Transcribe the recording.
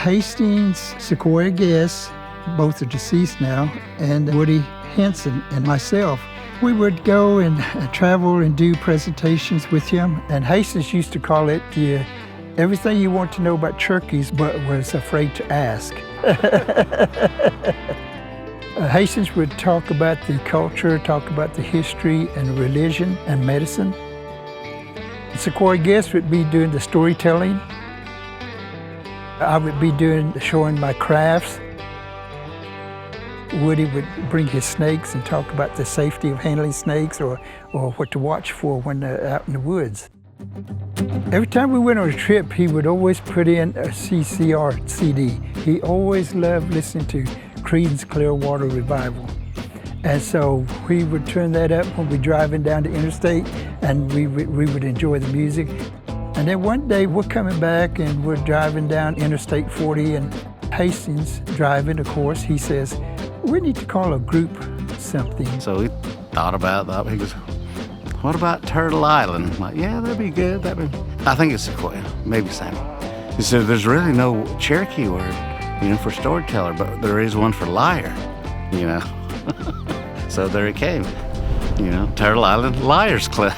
Hastings, Sequoia Guest, both are deceased now, and Woody Henson and myself. We would go and travel and do presentations with him, and Hastings used to call it everything you want to know about Cherokees but was afraid to ask. Hastings would talk about the culture, talk about the history and religion and medicine. Sequoia Guest would be doing the storytelling. I would be showing my crafts. Woody would bring his snakes and talk about the safety of handling snakes or what to watch for when they're out in the woods. Every time we went on a trip, he would always put in a CCR CD. He always loved listening to Creedence Clearwater Revival. And so we would turn that up when we're driving down the interstate, and we would enjoy the music. And then one day we're coming back and we're driving down Interstate 40, and Hastings driving, of course, he says, we need to call a group something. So we thought about that. He goes, what about Turtle Island? I'm like, yeah, that'd be good. I think it's Sequoia, maybe Sam. He said, there's really no Cherokee word, for storyteller, but there is one for liar, So there it came, Turtle Island Liar's Club.